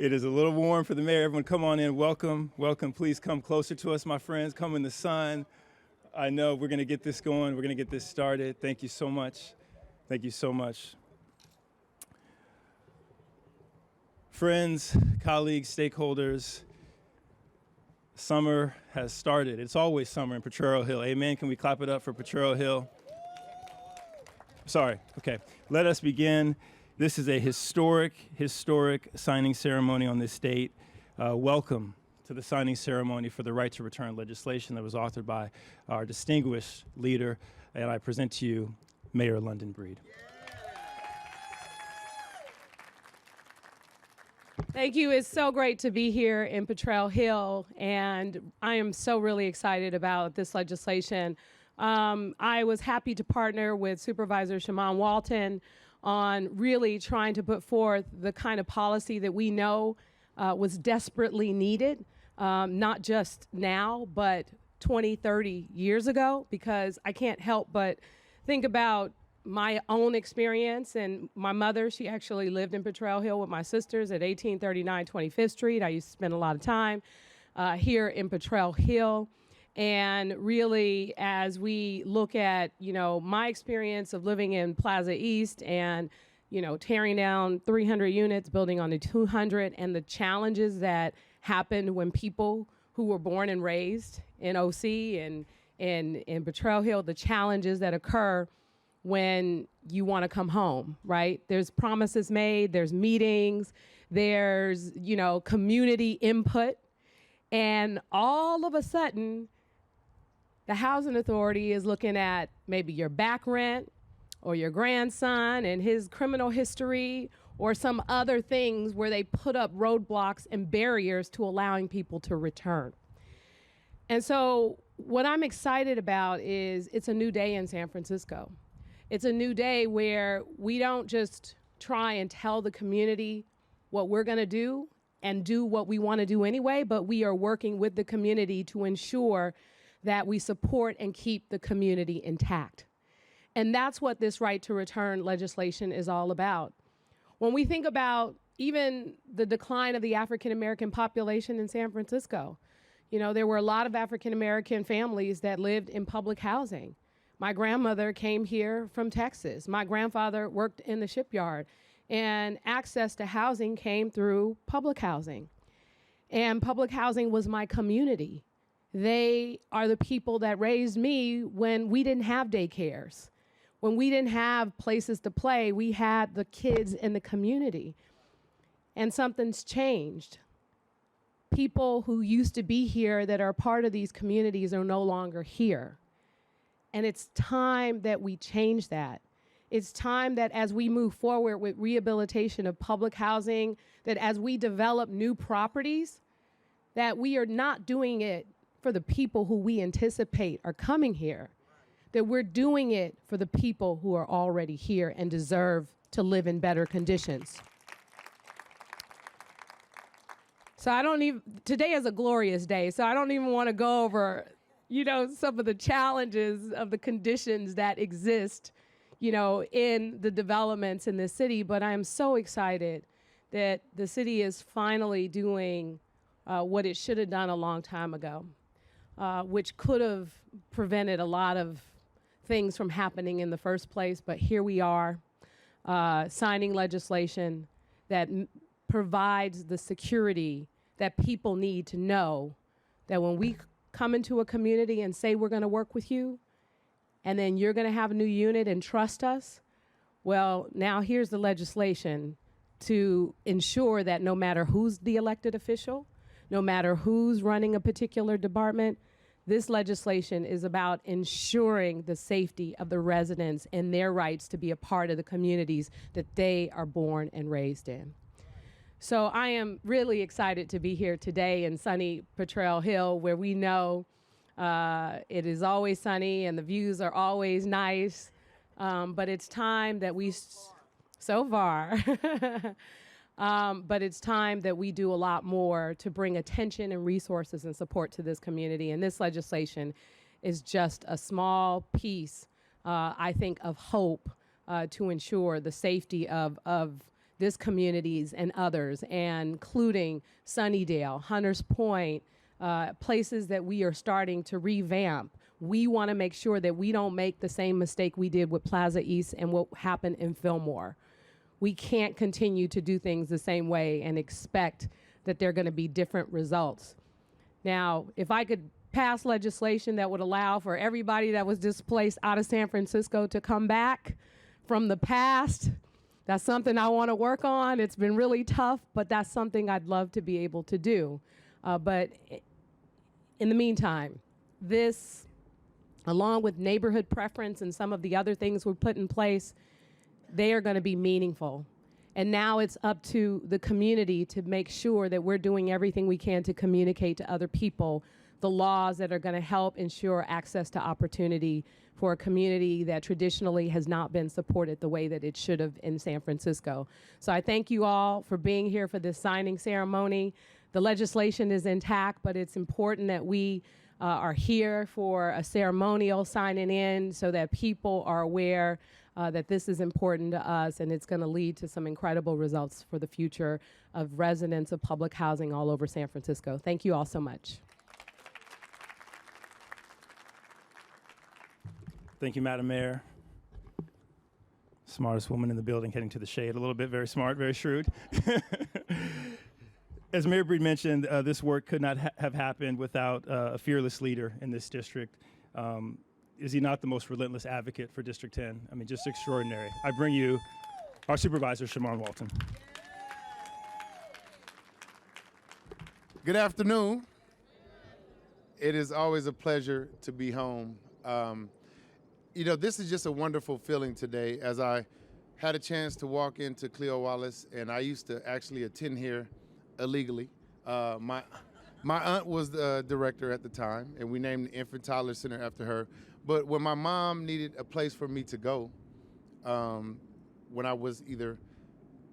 It is a little warm for the mayor. Everyone come on in. Welcome. Welcome. Please come closer to us, my friends. Come in the sun. I know we're going to get this going. We're going to get this started. Thank you so much. Thank you so much. Friends, colleagues, stakeholders, summer has started. It's always summer in Potrero Hill. Amen. Can we clap it up for Potrero Hill? Sorry. Okay. Let us begin. This is a historic signing ceremony on this date. Welcome to the signing ceremony for the Right to Return legislation that was authored by our distinguished leader, and I present to you Mayor London Breed. Thank you. It's so great to be here in Potrero Hill, and I am so really excited about this legislation. I was happy to partner with Supervisor Shaman Walton on really trying to put forth the kind of policy that we know was desperately needed, not just now, but 20, 30 years ago, because I can't help but think about my own experience. And my mother, she actually lived in Potrero Hill with my sisters at 1839 25th Street. I used to spend a lot of time here in Potrero Hill. And really, as we look at, my experience of living in Plaza East and, tearing down 300 units, building on the 200, and the challenges that happened when people who were born and raised in OC and in Potrero Hill, the challenges that occur when you want to come home, right? There's promises made, there's meetings, there's, community input, and all of a sudden, the housing authority is looking at maybe your back rent or your grandson and his criminal history or some other things where they put up roadblocks and barriers to allowing people to return. And so what I'm excited about is it's a new day in San Francisco. It's a new day where we don't just try and tell the community what we're going to do and do what we want to do anyway, but we are working with the community to ensure that we support and keep the community intact. And that's what this right to return legislation is all about. When we think about even the decline of the African American population in San Francisco, there were a lot of African American families that lived in public housing. My grandmother came here from Texas. My grandfather worked in the shipyard, and access to housing came through public housing. And public housing was my community. They are the people that raised me when we didn't have daycares. When we didn't have places to play, we had the kids in the community. And something's changed. People who used to be here that are part of these communities are no longer here. And it's time that we change that. It's time that as we move forward with rehabilitation of public housing, that as we develop new properties, that we are not doing it for the people who we anticipate are coming here, that we're doing it for the people who are already here and deserve to live in better conditions. So today is a glorious day, so I don't even want to go over, some of the challenges of the conditions that exist, in the developments in this city, but I'm so excited that the city is finally doing what it should have done a long time ago. Which could have prevented a lot of things from happening in the first place. But here we are, signing legislation that provides the security that people need to know that when we come into a community and say we're going to work with you, and then you're going to have a new unit and trust us, well, now here's the legislation to ensure that no matter who's the elected official, no matter who's running a particular department, this legislation is about ensuring the safety of the residents and their rights to be a part of the communities that they are born and raised in. So I am really excited to be here today in sunny Potrero Hill, where we know it is always sunny and the views are always nice, but it's time that so far, but it's time that we do a lot more to bring attention and resources and support to this community. And this legislation is just a small piece, I think, of hope to ensure the safety of this communities and others, and including Sunnydale, Hunters Point, places that we are starting to revamp. We want to make sure that we don't make the same mistake we did with Plaza East and what happened in Fillmore. We can't continue to do things the same way and expect that they're going to be different results. Now, if I could pass legislation that would allow for everybody that was displaced out of San Francisco to come back from the past, that's something I want to work on. It's been really tough, but that's something I'd love to be able to do. But in the meantime, this, along with neighborhood preference and some of the other things we put in place, they are going to be meaningful. And now it's up to the community to make sure that we're doing everything we can to communicate to other people the laws that are going to help ensure access to opportunity for a community that traditionally has not been supported the way that it should have in San Francisco. So I thank you all for being here for this signing ceremony. The legislation is intact, but it's important that we are here for a ceremonial signing in so that people are aware that this is important to us, and it's going to lead to some incredible results for the future of residents of public housing all over San Francisco. Thank you all so much. Thank you, Madam Mayor. Smartest woman in the building, heading to the shade a little bit. Very smart, very shrewd. As Mayor Breed mentioned, this work could not have happened without a fearless leader in this district. Is he not the most relentless advocate for District 10? I mean, just extraordinary. I bring you our supervisor, Shamon Walton. Good afternoon. It is always a pleasure to be home. You know, this is just a wonderful feeling today as I had a chance to walk into Cleo Wallace, and I used to actually attend here illegally. My aunt was the director at the time, and we named the Infant Toddler Center after her. But when my mom needed a place for me to go, when I was either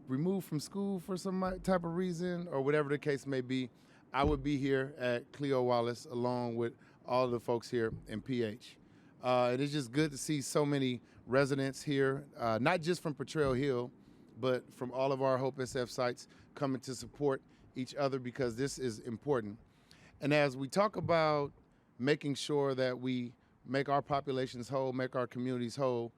removed from school for some type of reason or whatever the case may be, I would be here at Cleo Wallace along with all of the folks here in PH. It is just good to see so many residents here, not just from Potrero Hill, but from all of our Hope SF sites coming to support each other because this is important. And as we talk about making sure that we make our populations whole, make our communities whole,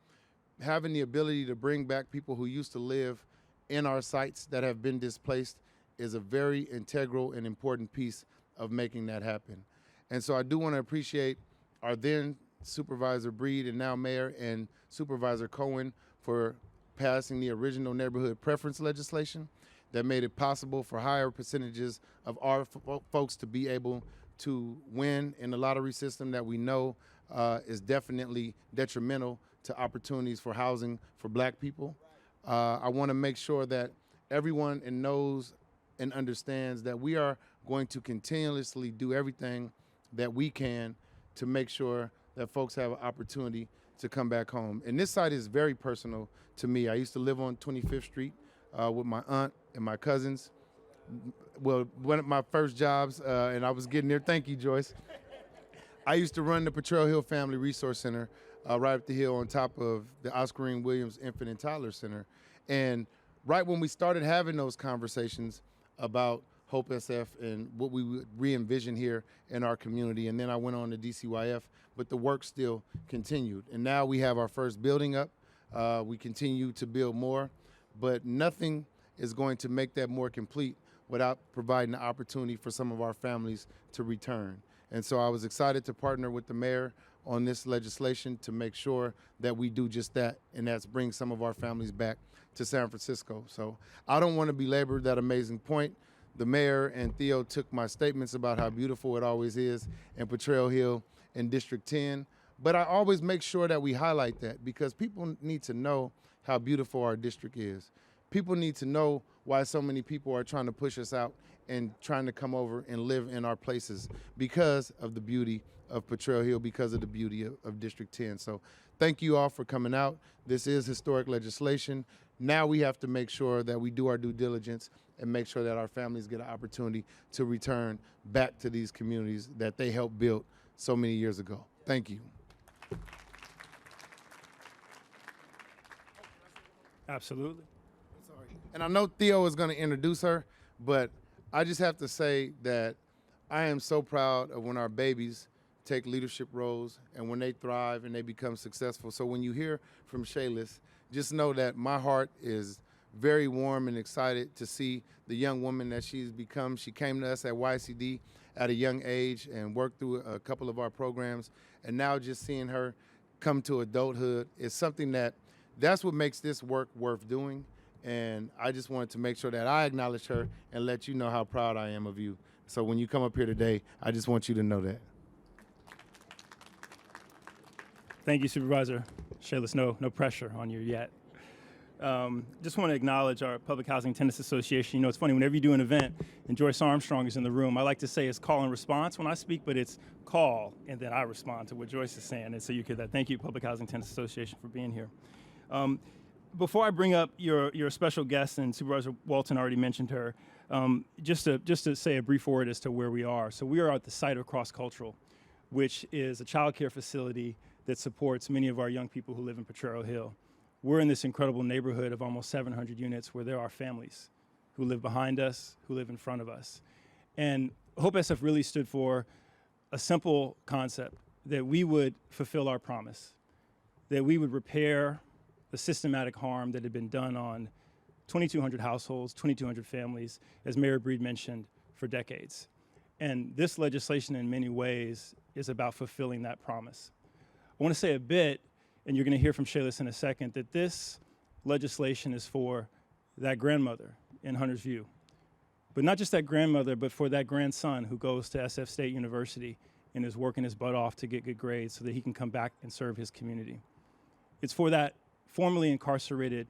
having the ability to bring back people who used to live in our sites that have been displaced is a very integral and important piece of making that happen. And so I do want to appreciate our then Supervisor Breed and now Mayor and Supervisor Cohen for passing the original neighborhood preference legislation that made it possible for higher percentages of our folks to be able to win in the lottery system that we know is definitely detrimental to opportunities for housing for Black people. I want to make sure that everyone knows and understands that we are going to continuously do everything that we can to make sure that folks have an opportunity to come back home. And this site is very personal to me. I used to live on 25th Street with my aunt and my cousins. Well, one of my first jobs, and I was getting there, thank you, Joyce. I used to run the Potrero Hill Family Resource Center right up the hill on top of the Oscarine Williams Infant and Toddler Center. And right when we started having those conversations about Hope SF and what we would re-envision here in our community, and then I went on to DCYF, but the work still continued. And now we have our first building up. We continue to build more, but nothing is going to make that more complete without providing the opportunity for some of our families to return. And so I was excited to partner with the mayor on this legislation to make sure that we do just that, and that's bring some of our families back to San Francisco. So I don't want to belabor that amazing point. The mayor and Theo took my statements about how beautiful it always is in Potrero Hill in District 10, but I always make sure that we highlight that because people need to know how beautiful our district is. People need to know why so many people are trying to push us out and trying to come over and live in our places because of the beauty of Potrero Hill, because of the beauty of District 10. So thank you all for coming out. This is historic legislation. Now we have to make sure that we do our due diligence and make sure that our families get an opportunity to return back to these communities that they helped build so many years ago. Thank you. Absolutely. Sorry. And I know Theo is going to introduce her, but I just have to say that I am so proud of when our babies take leadership roles and when they thrive and they become successful. So when you hear from Shaylis, just know that my heart is very warm and excited to see the young woman that she's become. She came to us at YCD at a young age and worked through a couple of our programs. And now just seeing her come to adulthood is something that's what makes this work worth doing. And I just wanted to make sure that I acknowledge her and let you know how proud I am of you. So when you come up here today, I just want you to know that. Thank you, Supervisor Shaylis. No pressure on you yet. Just want to acknowledge our Public Housing Tenants Association. You know, it's funny, whenever you do an event and Joyce Armstrong is in the room, I like to say it's call and response when I speak, but it's call and then I respond to what Joyce is saying. And so you could, thank you, Public Housing Tenants Association, for being here. Before I bring up your special guest, and Supervisor Walton already mentioned her, just to say a brief word as to where we are. So we are at the site of Cross Cultural, which is a child care facility that supports many of our young people who live in Potrero Hill. We're in this incredible neighborhood of almost 700 units where there are families who live behind us, who live in front of us. And Hope SF really stood for a simple concept, that we would fulfill our promise, that we would repair the systematic harm that had been done on 2,200 households, 2,200 families, as Mayor Breed mentioned, for decades. And this legislation in many ways is about fulfilling that promise. I want to say a bit, and you're going to hear from Shaylis in a second, that this legislation is for that grandmother in Hunter's View. But not just that grandmother, but for that grandson who goes to SF State University and is working his butt off to get good grades so that he can come back and serve his community. It's for that formerly incarcerated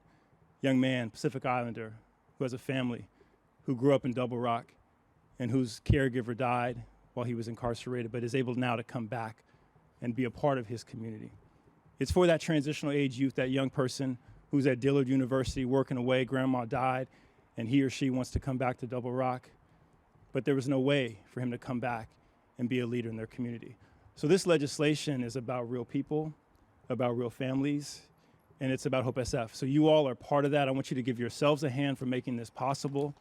young man, Pacific Islander, who has a family, who grew up in Double Rock and whose caregiver died while he was incarcerated, but is able now to come back and be a part of his community. It's for that transitional age youth, that young person who's at Dillard University working away, grandma died, and he or she wants to come back to Double Rock, but there was no way for him to come back and be a leader in their community. So this legislation is about real people, about real families, and it's about Hope SF. So you all are part of that. I want you to give yourselves a hand for making this possible.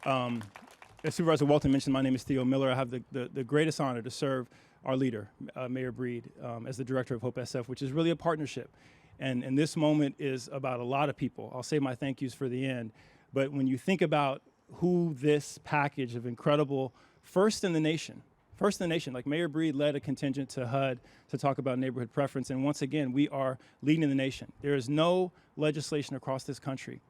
As Supervisor Walton mentioned, my name is Theo Miller. I have the greatest honor to serve our leader, Mayor Breed, as the director of Hope SF, which is really a partnership. And this moment is about a lot of people. I'll save my thank yous for the end. But when you think about who this package of incredible, first in the nation, like Mayor Breed led a contingent to HUD to talk about neighborhood preference. And once again, we are leading the nation. There is no legislation across this country,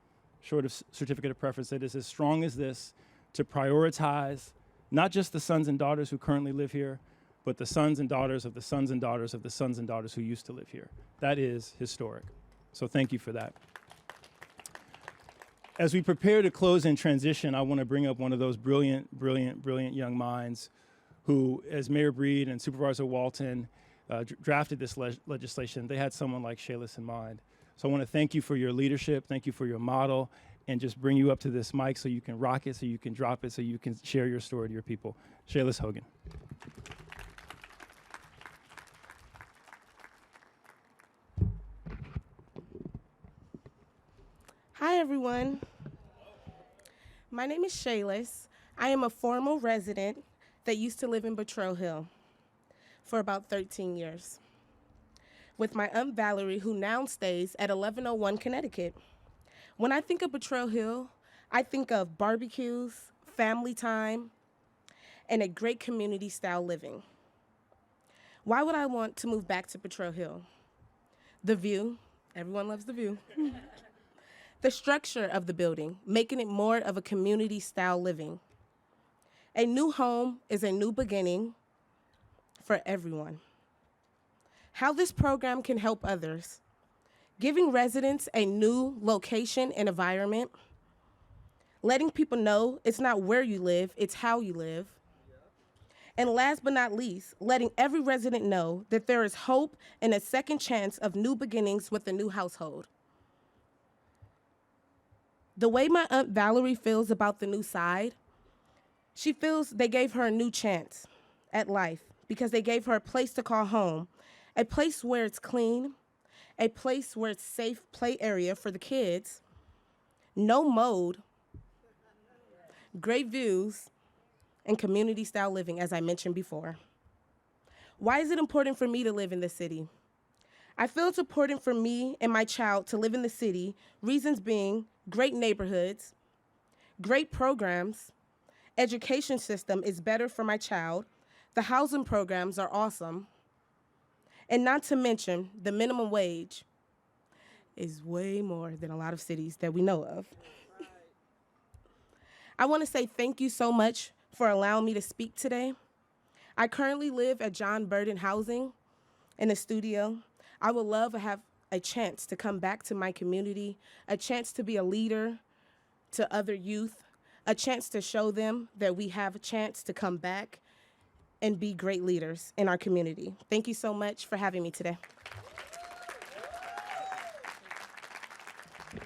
short of certificate of preference, that is as strong as this to prioritize not just the sons and daughters who currently live here, but the sons and daughters of the sons and daughters of the sons and daughters who used to live here. That is historic. So thank you for that. As we prepare to close and transition, I want to bring up one of those brilliant young minds who, as Mayor Breed and Supervisor Walton drafted this legislation, they had someone like Shaylis in mind. So I want to thank you for your leadership, thank you for your model, and just bring you up to this mic so you can rock it, so you can drop it, so you can share your story to your people. Shaylis Hogan. Hi, everyone. My name is Shaylis. I am a former resident that used to live in Potrero Hill for about 13 years with my Aunt Valerie, who now stays at 1101 Connecticut. When I think of Potrero Hill, I think of barbecues, family time, and a great community-style living. Why would I want to move back to Potrero Hill? The view. Everyone loves the view. The structure of the building, making it more of a community-style living. A new home is a new beginning for everyone. How this program can help others. Giving residents a new location and environment. Letting people know it's not where you live, it's how you live. And last but not least, letting every resident know that there is hope and a second chance of new beginnings with a new household. The way my Aunt Valerie feels about the new side, she feels they gave her a new chance at life because they gave her a place to call home, a place where it's clean, a place where it's safe play area for the kids, no mode, great views, and community-style living, as I mentioned before. Why is it important for me to live in the city? I feel it's important for me and my child to live in the city, reasons being great neighborhoods, great programs, education system is better for my child, the housing programs are awesome, and not to mention the minimum wage is way more than a lot of cities that we know of. I want to say thank you so much for allowing me to speak today. I currently live at John Burden Housing in the studio. I would love to have a chance to come back to my community, a chance to be a leader to other youth, a chance to show them that we have a chance to come back and be great leaders in our community. Thank you so much for having me today.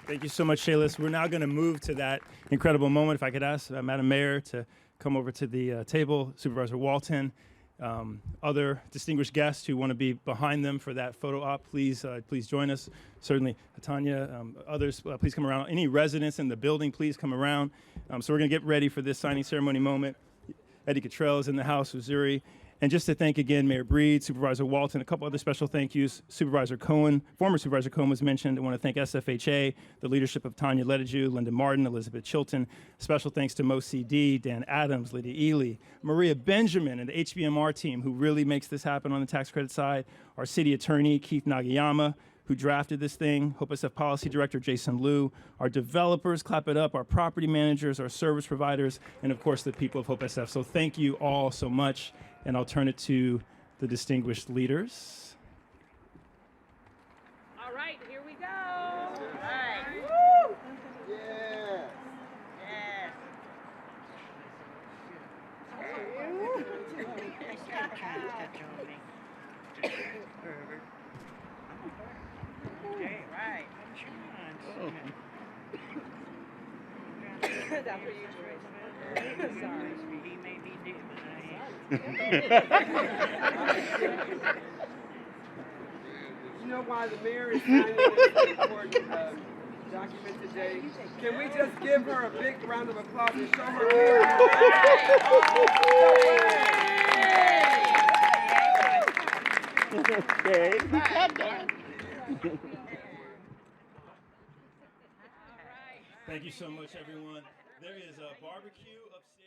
Thank you so much, Shaylis. We're now going to move to that incredible moment. If I could ask Madam Mayor to come over to the table, Supervisor Walton, other distinguished guests who want to be behind them for that photo op, please join us. Certainly, Tanya, others, please come around. Any residents in the building, please come around. So we're going to get ready for this signing ceremony moment. Eddie Cottrell is in the house, Missouri. And just to thank again Mayor Breed, Supervisor Walton, a couple other special thank yous. Supervisor Cohen, former Supervisor Cohen was mentioned. I want to thank SFHA, the leadership of Tanya Letiju, Linda Martin, Elizabeth Chilton. Special thanks to Mo CD, Dan Adams, Lydia Ely, Maria Benjamin, and the HBMR team who really makes this happen on the tax credit side. Our city attorney, Keith Nagayama, who drafted this thing, Hope SF Policy Director Jason Liu, our developers, clap it up, our property managers, our service providers, and of course the people of Hope SF. So thank you all so much. And I'll turn it to the distinguished leaders. All right, here we go. All right. Woo! Yeah. Yes. Okay, right. That's for you, Trace. Sorry. He may be dead. You know why the mayor is signing this important document today? Can we just give her a big round of applause and show her here? Okay. Thank you so much, everyone. There is a barbecue upstairs.